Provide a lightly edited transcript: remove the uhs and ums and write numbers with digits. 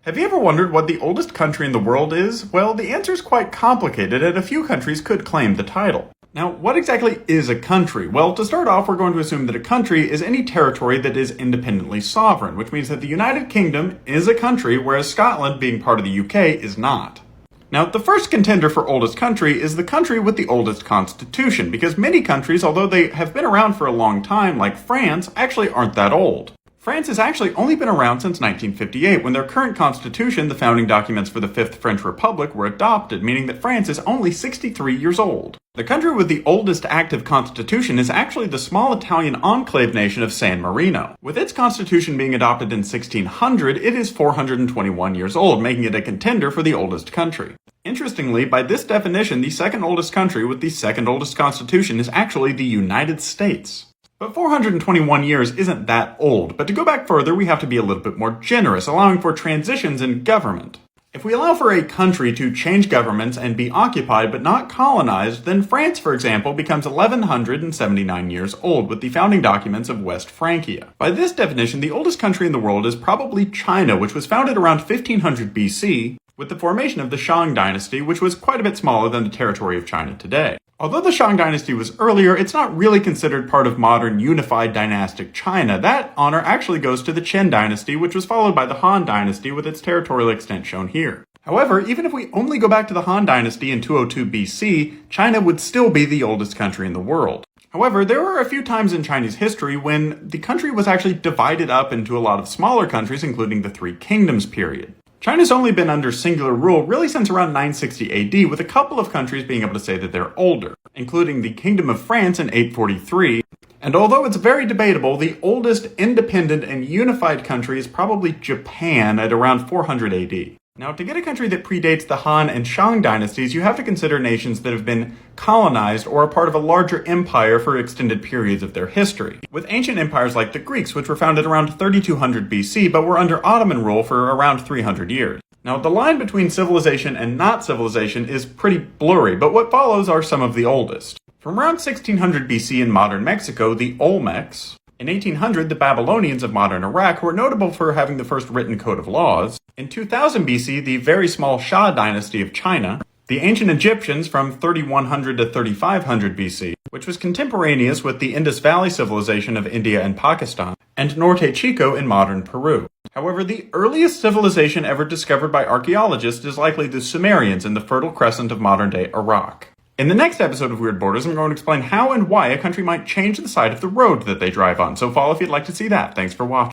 Have you ever wondered what the oldest country in the world is? Well, the answer is quite complicated, and a few countries could claim the title. Now, what exactly is a country? Well, to start off, we're going to assume that a country is any territory that is independently sovereign, which means that the United Kingdom is a country, whereas Scotland, being part of the UK, is not. Now, the first contender for oldest country is the country with the oldest constitution, because many countries, although they have been around for a long time, like France, actually aren't that old. France has actually only been around since 1958, when their current constitution, the founding documents for the Fifth French Republic, were adopted, meaning that France is only 63 years old. The country with the oldest active constitution is actually the small Italian enclave nation of San Marino. With its constitution being adopted in 1600, it is 421 years old, making it a contender for the oldest country. Interestingly, by this definition, the second oldest country with the second oldest constitution is actually the United States. But 421 years isn't that old, but to go back further, we have to be a little bit more generous, allowing for transitions in government. If we allow for a country to change governments and be occupied but not colonized, then France, for example, becomes 1179 years old with the founding documents of West Francia. By this definition, the oldest country in the world is probably China, which was founded around 1500 BC with the formation of the Shang dynasty, which was quite a bit smaller than the territory of China today. Although the Shang dynasty was earlier, it's not really considered part of modern unified dynastic China. That honor actually goes to the Qin dynasty, which was followed by the Han dynasty with its territorial extent shown here. However, even if we only go back to the Han dynasty in 202 BC, China would still be the oldest country in the world. However, there were a few times in Chinese history when the country was actually divided up into a lot of smaller countries, including the Three Kingdoms period. China's only been under singular rule really since around 960 AD, with a couple of countries being able to say that they're older, including the Kingdom of France in 843. And although it's very debatable, the oldest independent and unified country is probably Japan at around 400 AD. Now, to get a country that predates the Han and Shang dynasties, you have to consider nations that have been colonized or are part of a larger empire for extended periods of their history. With ancient empires like the Greeks, which were founded around 3200 BC, but were under Ottoman rule for around 300 years. Now, the line between civilization and not civilization is pretty blurry, but what follows are some of the oldest. From around 1600 BC in modern Mexico, the Olmecs. In 1800, the Babylonians of modern Iraq were notable for having the first written code of laws. In 2000 BC, the very small Shah dynasty of China. The ancient Egyptians from 3100 to 3500 BC, which was contemporaneous with the Indus Valley civilization of India and Pakistan, and Norte Chico in modern Peru. However, the earliest civilization ever discovered by archaeologists is likely the Sumerians in the Fertile Crescent of modern-day Iraq. In the next episode of Weird Borders, I'm going to explain how and why a country might change the side of the road that they drive on, so follow if you'd like to see that. Thanks for watching.